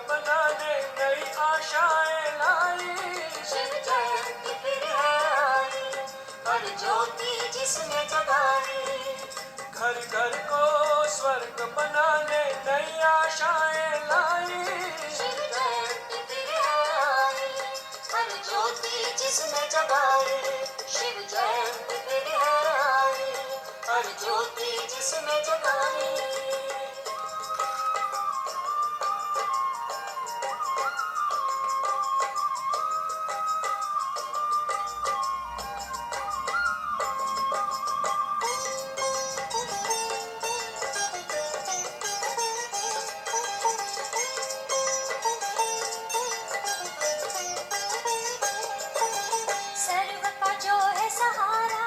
बनाने नई आशाएं लाई। शिव जयंती फिर है आई, हर ज्योति जिसने जगाई। घर घर को स्वर्ग बनाने नई आशाएं लाई। शिव जयंती फिर है आई, हर ज्योति जिसने जगाई। शिव जयंती फिर है आई, हर ज्योति जिसने जगाई। सर्व का जो है सहारा,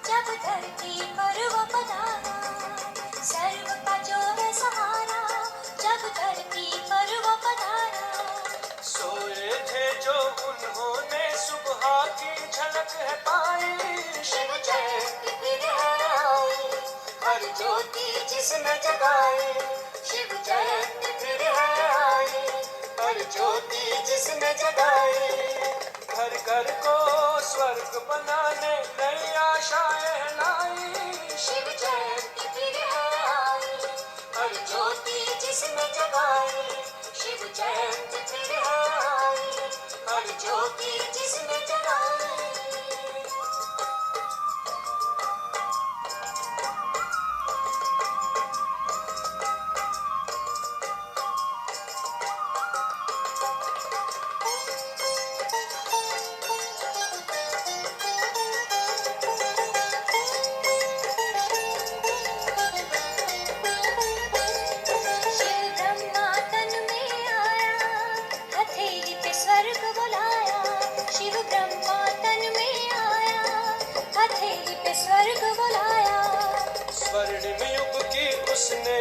जब धरती पर वो पधारा। सर्व का जो है सहारा, जब धरती पर वो पधारा। सोए थे जो उन्होंने सुबह की झलक है पाई। शिव जयंती फिर है आई, हर ज्योति जिसने जगाई। शिव जयंती फिर है आई, हर ज्योति जिसने जगाई। घर घर को स्वर्ग बनाने नई आशाएं लाई। शिव जयंती फिर है आई, हर ज्योति जिसने जगाई। शिव जयंती फिर है आई, हर ज्योति जिसने जगाई। शिव ब्रह्मा तन में आया, हथेली पे स्वर्ग बुलाया। शिव ब्रह्मा तन में आया, हथेली पे स्वर्ग बुलाया। स्वर्णिम युग की उसने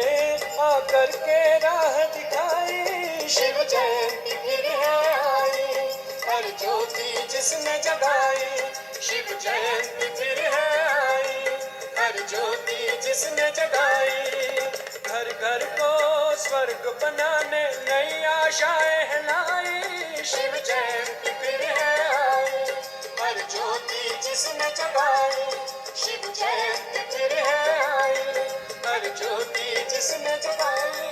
आकर के राह दिखाई। शिव जयंती फिर है आई, हर ज्योति जिसने जगाई। शिव जयंती फिर है आई, हर ज्योति जिसने जगाई। घर घर को स्वर्ग बनाने नई आशाएं लाई। शिव जयंती फिर है आई, हर ज्योति जिसने जगाई। शिव जयंती फिर है आई, हर ज्योति जिसने जगाई।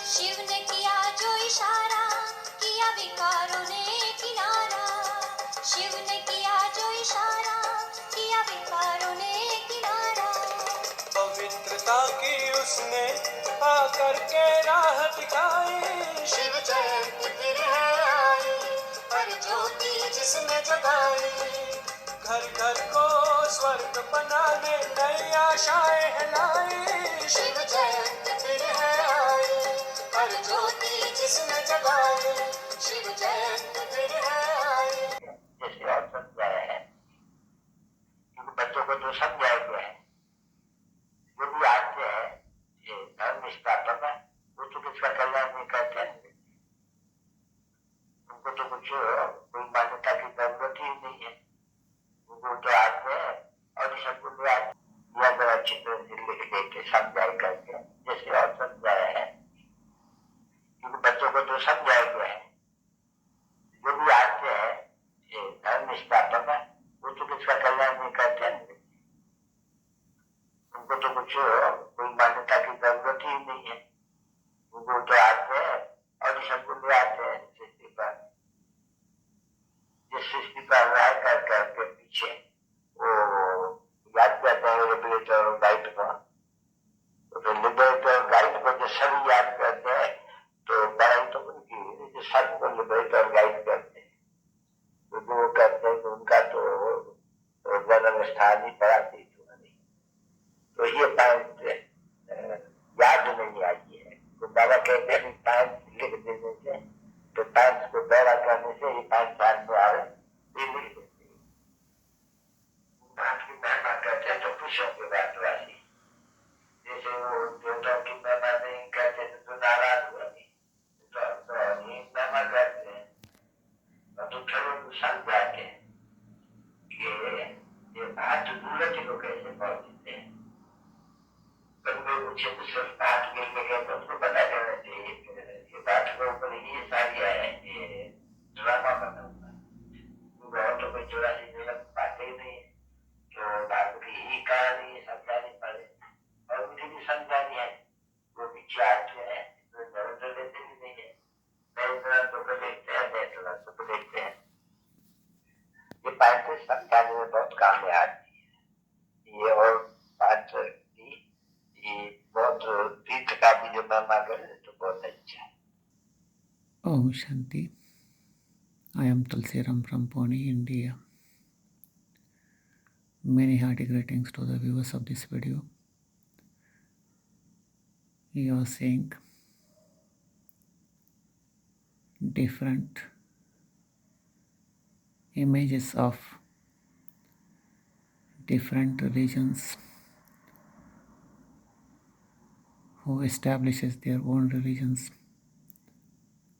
शिव ने किया जो इशारा, किया विकारों ने किनारा। शिव ने किया जो इशारा, किया विकारों ने किनारा। पवित्रता की उसने आकर के राह दिखाई। शिव जयंती फिर है आई, हर ज्योति जिसने जगाई। घर घर को स्वर्ग बनाने नई आशाएं लाई। शिव जयंती फिर है आई, हर ज्योति जिसने जगाई। शिव जयंती फिर है आई। जैसे और समझाया है, क्योंकि बच्चों को जो समझाया गया है, जो भी आते हैं ये धर्म निष्ठापन है, वो तो किसका कल्याण नहीं करते हैं। उनको तो कुछ कोई मान्यता की जरूरत ही नहीं है। उनको तो आते हैं और सबको दिया गया चित्र लिख देते समझाई करके, जैसे और समझाया है। क्योंकि बच्चों को जो समझाया गया है, जो भी आते हैं ये धर्म निष्ठापन है, वो तो किसका कल्याण नहीं करते हैं। उनको तो कुछ कोई मान्यता की जरूरत ही नहीं है। उनको तो आते हैं और सबको ले आते हैं सृष्टि पर। जिस सृष्टि पर राय कर करके पीछे वो याद करते हैं लिबरेटर और गाइड को। तो लिबरेटर और गाइड को जो सभी याद करते हैं तो बड़ाई तो उनकी जो सबको लिबरेटर और गाइड करते हैं। तो जो करते हैं उनका तो जन्म स्थान ही पड़ा थी नहीं। तो ये पॉइंट याद नहीं आई है। तो बाबा कहते हैं पॉइंट लिख देने से, तो पॉइंट को दौरा करने से ये पॉइंट ध्यान में आ रहे ये लिख देते हैं। की महिमा कहते हैं तो खुशियों के बांटवासी। जैसे वो देवताओं की महिमा नहीं करते तो नाराज हुए नहीं, तो हम तो नहीं महिमा करते हैं, और तो थोड़े को समझाते हैं कि ये बात बुलट को कैसे पहुंचते हैं। कभी मुझे तो सिर्फ बात मिलने गया तो उसको पता करना चाहिए ये बात के ऊपर ये सारी है, ये ड्रामा बना हुआ है, और तो कोई 84 जगह बातें ही नहीं है, तो बात की ही कहानी समझानी पड़े, और मुझे भी समझानी है, वो पीछे आते हैं तो जरूरत लेते भी नहीं है, नए ग्रंथों को देखते हैं, नए ग्रंथों को देखते हैं। ये बातें समझाने में बहुत काम में आती है। ये और बात की ये बहुत तीर्थ का भी जो महिमा करे तो बहुत अच्छा है। Om Shanti. I am Tulsiram from Pune, India. Many hearty greetings to the viewers of this video. You are seeing different images of different religions who establishes their own religions.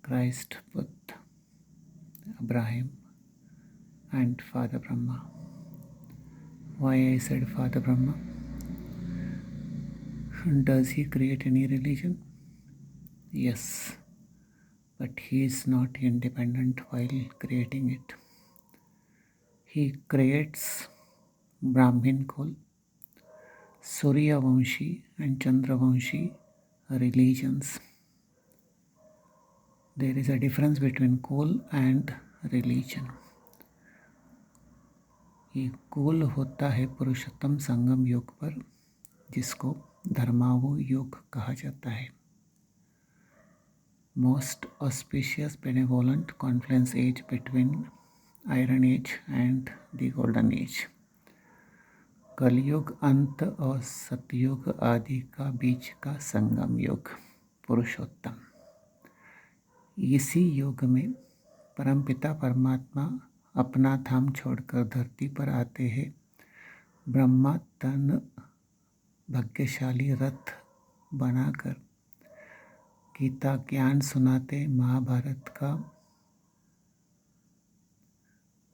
Christ, Buddha, Abraham, and Father Brahma. Why I said Father Brahma? Does he create any religion? Yes, but he is not independent while creating it. He creates Brahmin Kul, Surya Vamshi and Chandra Vamshi religions. There is a difference between Kul and religion. ये कुल होता है पुरुषोत्तम संगम योग पर, जिसको धर्मावो योग कहा जाता है. Most auspicious benevolent confluence age between Iron Age and the Golden Age. कलयुग अंत और सतयुग आदि का बीच का संगम योग पुरुषोत्तम. इसी योग में परमपिता परमात्मा अपना धाम छोड़कर धरती पर आते हैं. ब्रह्मा तन भाग्यशाली रथ बनाकर गीता ज्ञान सुनाते, महाभारत का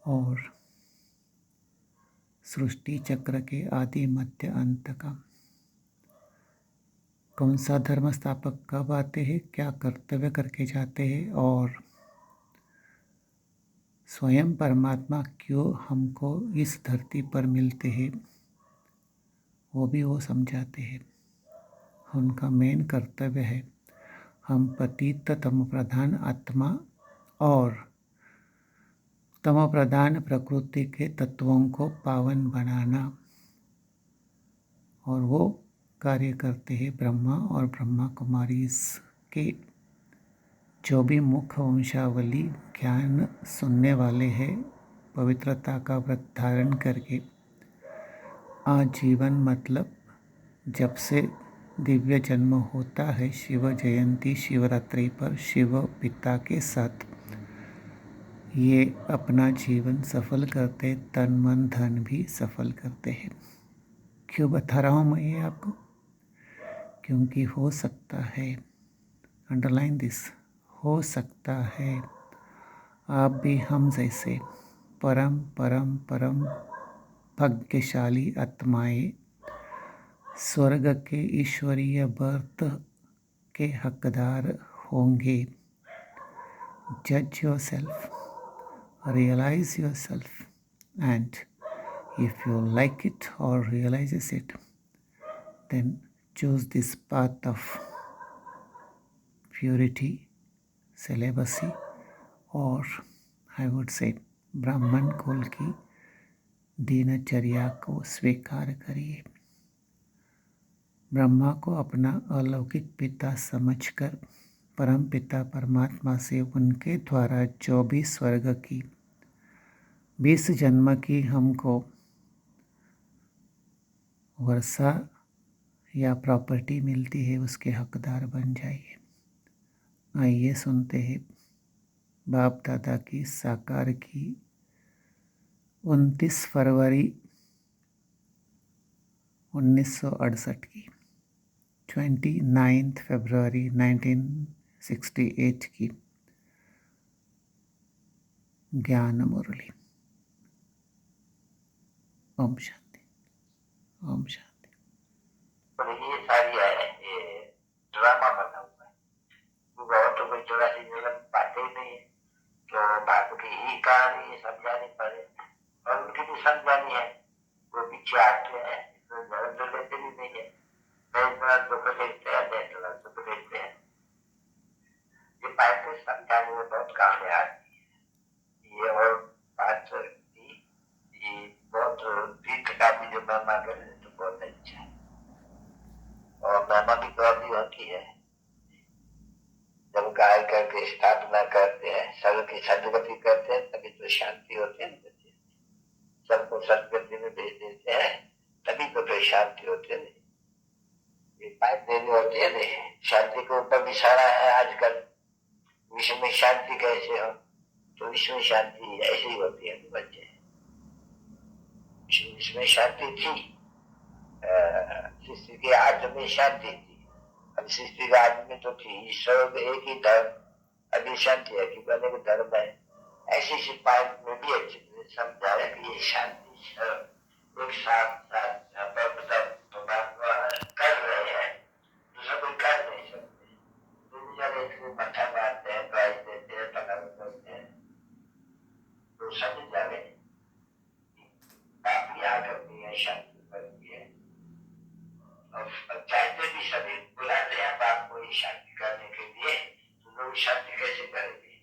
और सृष्टि चक्र के आदि मध्य अंत का. कौन सा धर्म स्थापक कब आते हैं, क्या कर्तव्य करके जाते हैं, और स्वयं परमात्मा क्यों हमको इस धरती पर मिलते हैं, वो भी वो समझाते हैं. उनका मेन कर्तव्य है हम पतित तम प्रधान आत्मा और तम प्रधान प्रकृति के तत्वों को पावन बनाना, और वो कार्य करते हैं ब्रह्मा और ब्रह्मा कुमारी के जो भी मुख्य वंशावली ज्ञान सुनने वाले हैं, पवित्रता का व्रत धारण करके आजीवन, मतलब जब से दिव्य जन्म होता है शिव जयंती शिवरात्रि पर शिव पिता के साथ ये अपना जीवन सफल करते, तन मन धन भी सफल करते हैं. क्यों बता रहा हूँ मैं ये आपको? क्योंकि हो सकता है, अंडरलाइन दिस, हो सकता है आप भी हम जैसे परम परम परम भाग्यशाली आत्माएं स्वर्ग के ईश्वरीय बर्थ के हकदार होंगे. जज yourself, realise yourself, and if you like it or realizes it, then choose this path of purity, celibacy, or I would say ब्राह्मण कुल की दिनचर्या को स्वीकार करिए. ब्रह्मा को अपना अलौकिक पिता समझकर परम पिता परमात्मा से उनके द्वारा जो भी स्वर्ग की 20 जन्म की हमको वर्षा या प्रॉपर्टी मिलती है, उसके हकदार बन जाइए. आइए सुनते हैं बाप दादा की साकार की 29 फरवरी 1968 की, 29 फरवरी 1968 की ज्ञान मुरली। ओम शांति, ओम शांति। और ये सारी है, ये ड्रामा बना हुआ है, क्योंकि और तो कोई 84 जन्म पाते ही नहीं है, तो बात की ही कहानी समझानी पड़े, और उनकी भी समझानी है। वो पीछे आते हैं, जन्म तो लेते भी नहीं है, कई बार दुख देखते हैं, दुख देखते हैं। ये बातें समझाने में बहुत कामयाब है। ये और बात की, ये बहुत तीर्थ का भी जो महिमा करे तो बहुत अच्छा है, और महिमा भी गौरवी होती है। जब गाय करके स्थापना करते हैं, सबकी सदगति करते हैं, तभी तो शांति होती है। सबको सदगति में भेज देते हैं, तभी तो कोई शांति होती है। ये पाइप देनी होती है नहीं, शांति के ऊपर भी सारा है आजकल। विश्व में शांति कैसे हो, तो विश्व में शांति ऐसी ही होती है बच्चे। विश्व में शांति थी, सृष्टि के आदि में शांति थी, अब सृष्टि के आदि में तो थी ईश्वर एक ही धर्म, अभी शांति है कि अनेक धर्म है। ऐसी सिपाही में भी अच्छी तरह समझाया कि ये शांति एक साथ परमात्मा कर रहे हैं, दूसरा कोई कर नहीं सकते। दुनिया में इसमें मथा मारते हैं, प्राइज देते हैं, पकड़ करते हैं, तो समझ जाए काफी आकर के शांति बनती है। और चाहते भी सभी बुलाते हैं बाप को शांति करने के लिए, तो लोग शांति कैसे करेंगे?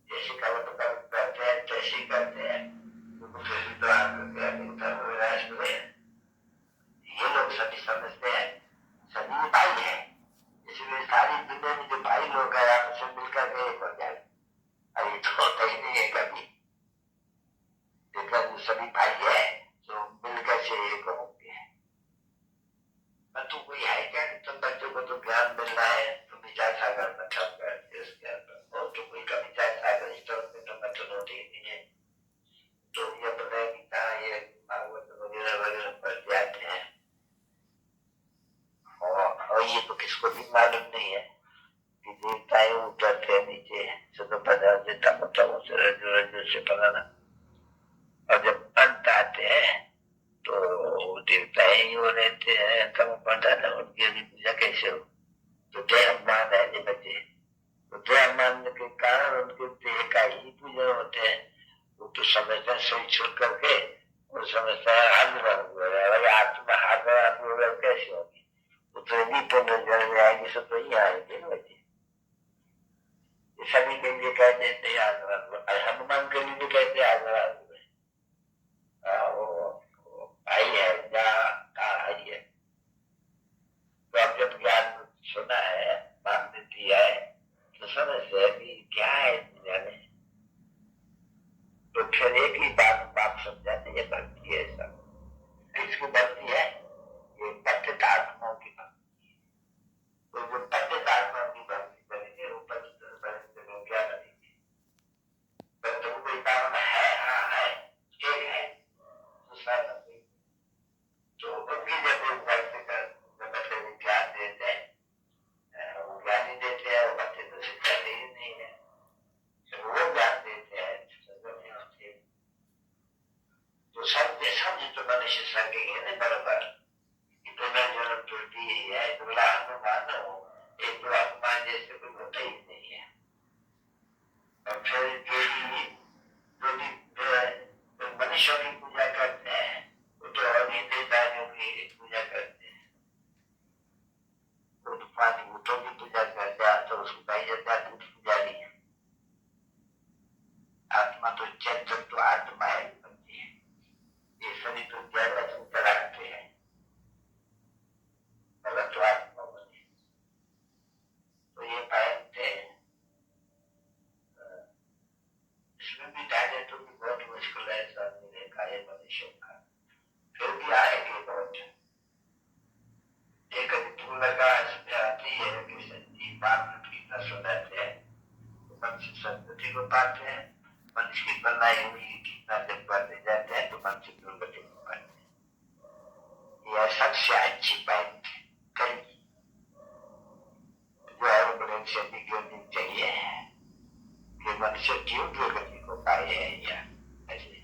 जैसे कवत करते हैं तैसे ही करते हैं, ये लोग सभी समझते हैं सभी भाई है, इसलिए सारी दुनिया में जो भाई लोग हैं आपस में मिलकर के एक हो जाए। अरे तो होता ही नहीं है कभी, लेकिन सभी भाई है तो मिलकर से एक होंगे। परंतु कोई है क्या कि तुम बच्चों को तो ज्ञान मिल रहा है, तुम विचार सागर मतलब करते उस ज्ञान पर, और तो कोई का विचार सागर इस तरह में तो मतलब होते ही नहीं है। तो ये अपने गीता ये भागवत वगैरह वगैरह पढ़ जाते हैं, और ये तो किसको भी मालूम नहीं है कि देवताएं उतरते हैं नीचे सदो पदार्थ देता मतलब रज्जु से बनाना, और जब अंत आते हैं तो देवताएं ही हो रहते हैं, तब पढ़ाना उनकी अभी पूजा कैसे हो? तो जय हनुमान है ये बच्चे, तो जय हनुमान के कारण उनके देह का ही पूजा होते हैं। वो तो समझता है सोच छोड़ करके, वो समझता है आत्मा हाथ कैसे होगी, वो तो नहीं पुनर्जन्म में आएंगे, सब तो ही आएंगे बच्चे। ये सभी के लिए कहते हैं हनुमान के लिए भी कहते हैं आई है आई है। तो अब जब ज्ञान सुना है, मान दिया है, तो समझते हैं कि क्या है दुनिया में, तो फिर एक ही बात समझाते ये भक्ति है। सब किसकी भक्ति है? ये पतित आत्माओं की भक्ति है। तो जो पतित आत्माओं की भक्ति करेंगे वो पतित क्या करेंगे? तो कोई कारण है, हाँ है, एक है, दूसरा नहीं। तो उनकी जब भक्ति कर बच्चे को ज्ञान देते हैं, वो ज्ञान ही देते हैं, वो बच्चे तो शिक्षा दे ही नहीं है, वो ज्ञान देते हैं। तो समझ तो मनुष्य सकेंगे ना बराबर, इतना जन्म त्रुटि है, दुला हनुमान हो, एक दो हनुमान जैसे कोई होता ही नहीं है। और फिर जो मनुष्यों की पूजा करते हैं, वो तो अभी देवताओं की पूजा करते हैं, तो पांच भूतों की पूजा करते हैं, तो उसको कही जाता है भूत पुजारी। आत्मा तो चैतन्य तो आत्मा है, ये सभी तो ज्यादा चिंता रखते हैं, गलत तो आत्मा बने। तो ये पाएंगे इसमें भी जाने तो भी बहुत मुश्किल है, सामने देखा है मनुष्य का, फिर भी आएंगे बहुत। एक लगा इसमें आती है कि सच्ची बात गीता सुनाते हैं, तो मनुष्य सदगति को पाते हैं, मनुष्य की बनाई हुई गीता जब पढ़ने जाते हैं तो मनुष्य दुर्गति को पाते हैं। ये सबसे अच्छी बात करेगी जो एरोप्लेन से निकलनी चाहिए कि मनुष्य तीव्र गति को पाए है या ऐसे।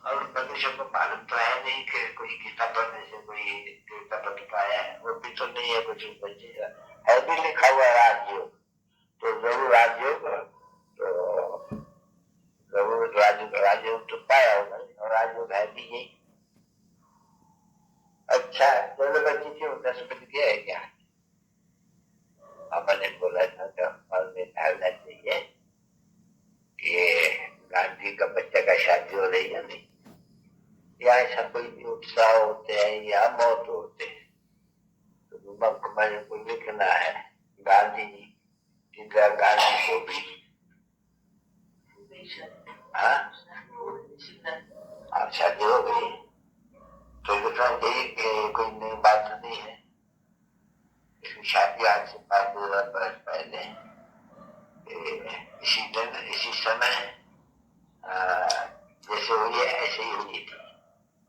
और मनुष्य को मालूम तो है नहीं कि कोई गीता पढ़ने से कोई देवता बन पाया है, वो भी तो नहीं है कुछ बचेगा। है भी लिखा हुआ राजयोग, तो जरूर राजयोग, तो जरूर राजयोग तो पाया होगा और राजयोग है भी यही। अच्छा चलो बच्ची क्यों 10 बज गया है क्या? पापा ने बोला था कि हमारे में ढालना चाहिए कि गांधी का बच्चा का शादी हो रही है नहीं, या ऐसा कोई भी उत्साह होते हैं या मौत होते हैं, तो मैंने को लिखना है गांधी जी, इंदिरा गांधी को भी। हाँ शादी हो गई तो लिखना चाहिए कि कोई नई बात नहीं है। शादी आज से 5,000 वर्ष पहले इसी दिन इसी समय जैसे हुई है ऐसे ही हुई थी,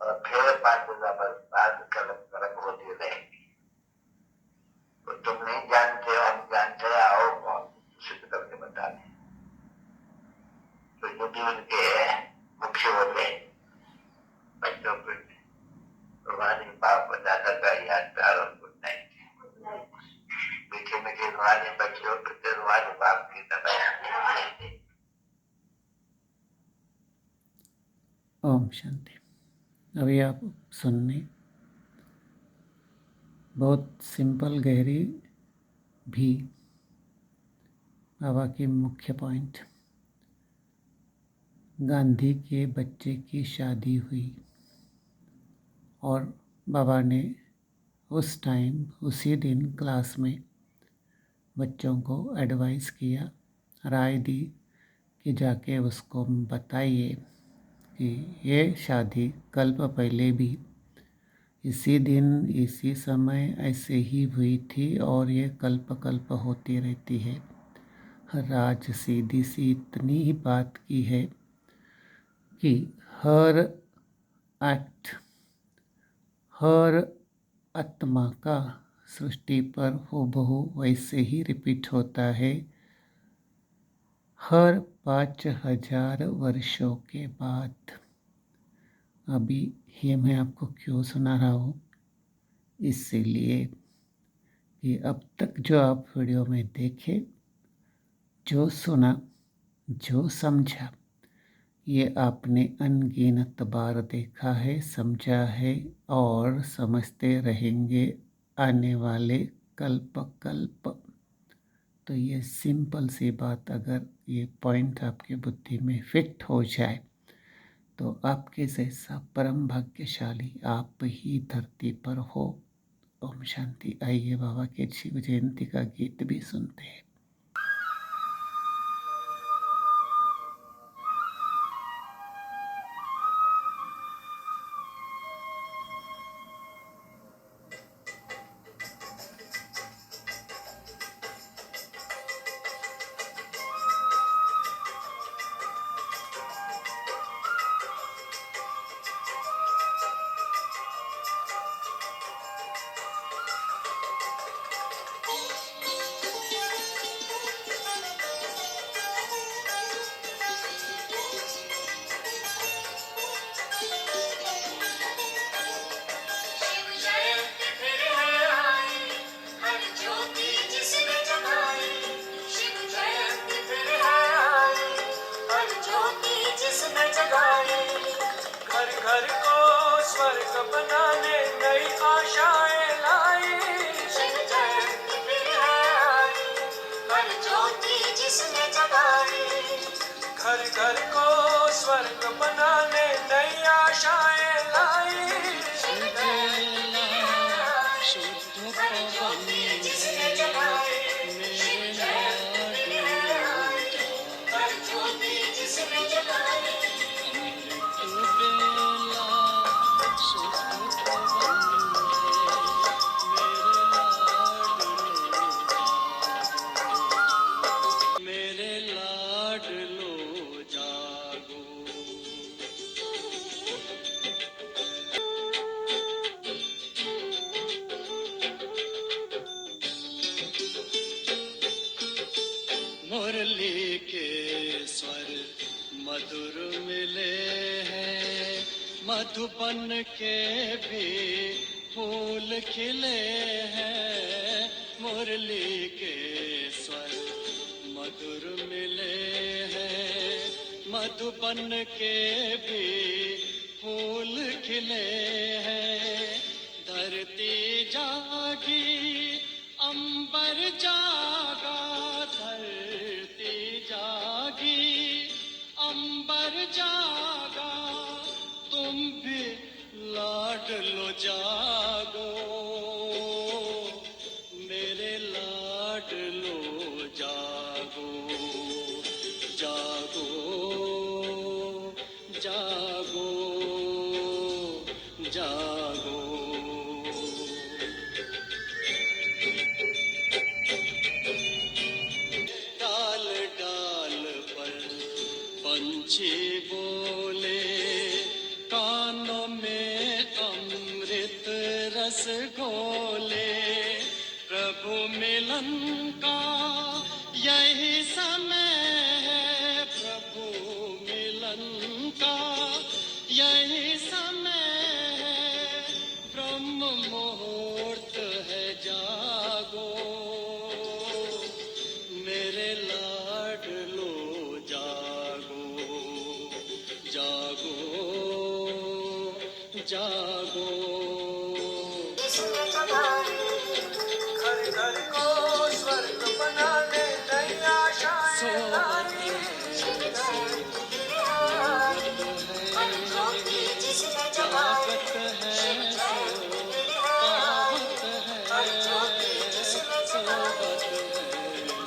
और फिर 5,000 वर्ष बाद कलम होती रहेगी। तो तुम नहीं जानते हो, हम जानते हैं, आओ कौन सिद्ध करके बता दें। तो जो भी उनके मुख्य होते बच्चों को रूहानी बाप दादा का याद प्यार और गुड नाइट। मीठे मीठे रूहानी बच्चों को रूहानी बाप की तरह। ओम शांति। अभी आप सुनने बहुत सिंपल गहरी भी बाबा की मुख्य पॉइंट। गांधी के बच्चे की शादी हुई और बाबा ने उस टाइम उसी दिन क्लास में बच्चों को एडवाइस किया, राय दी कि जाके उसको बताइए कि ये शादी कल्प पहले भी इसी दिन इसी समय ऐसे ही हुई थी और ये कल्प कल्प होती रहती है। राज सीधी सी इतनी ही बात की है कि हर एक्ट, हर आत्मा का सृष्टि पर हूबहू वैसे ही रिपीट होता है हर 5,000 वर्षों के बाद। अभी ये मैं आपको क्यों सुना रहा हूँ, इसीलिए कि अब तक जो आप वीडियो में देखे, जो सुना, जो समझा, ये आपने अनगिनत बार देखा है, समझा है और समझते रहेंगे आने वाले कल्प कल्प। तो ये सिंपल सी बात अगर ये पॉइंट आपकी बुद्धि में फिट हो जाए तो आपके जैसा परम भाग्यशाली आप ही धरती पर हो। ओम शांति। आइए बाबा के शिव जयंती का गीत भी सुनते हैं। शिव जयंती फिर है आई, हर ज्योति जिसने जगाई। शिव जयंती फिर है आई, हर ज्योति जिसने जगाई। घर घर को स्वर्ग बनाने नई आशाएं लाई। शिव जयंती फिर है आई, हर ज्योति जिसने जगाई। घर घर को स्वर्ग बनाने नई आशाएं लाई। शिव जयंती फिर है आई, हर ज्योति जिसने जगाई। शिव जयंती फिर है आई, हर ज्योति जिसने जगाई। मेरे लाडलो जागो, मधुबन के भी फूल खिले हैं, मुरली के स्वर मधुर मिले हैं। मधुबन के भी फूल खिले हैं, धरती जागी अंबर जागा, धरती जागी अंबर जागा, तुम भी लाडलो जागो, मेरे लाडलो जागो, जागो जागो जागो। डाल डाल पर पंछी बोले, कानों में अमृत रस घोले, प्रभु मिलन का यही समय है, प्रभु मिलन का यही समय है, ब्रह्म मुहूर्त है, जागो मेरे लाडलो जागो, जागो जागो। घर घर को स्वर्ग बनाने नई आशाएं लाई। जागत है पावत है,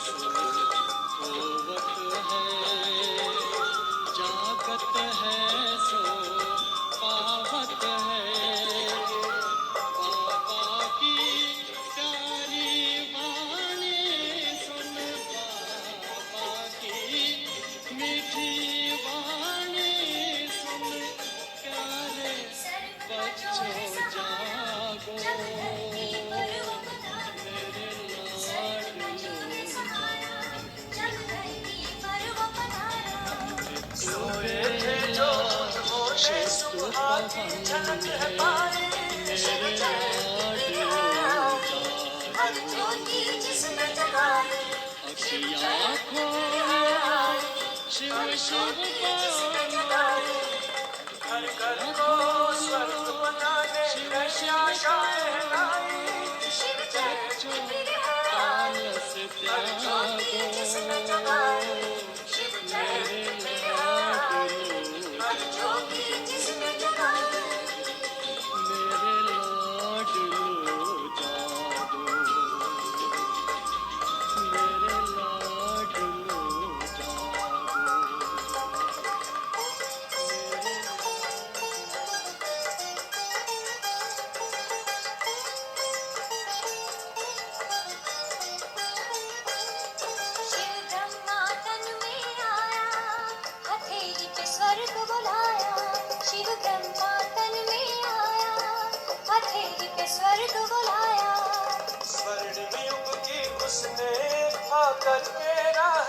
सोवत है सोवत है, जागत है सो पावत है। बाबा की प्यारी वाणी सुन, बाबा की मीठी वाणी सुन, प्यारे बच्चों जागो, मेरे सोए थे जो होशे सुबह की झलक है पाई। अखियाँ खोलो शिव शिव बोलो, घर घर को स्वर्ग बनाने नई आशाएं लाई। आलस त्यागो, मेरे लाडलो मेरे लाडलो जागो, मेरे लाडलो शिव ब्रह्मा तन में आया, हथेली पे स्वर्ग बुलाया। शिव ब्रह्मा तन में आया, हथेली पे स्वर्ग बुलाया। स्वर्ण युग की उसने आकर के राह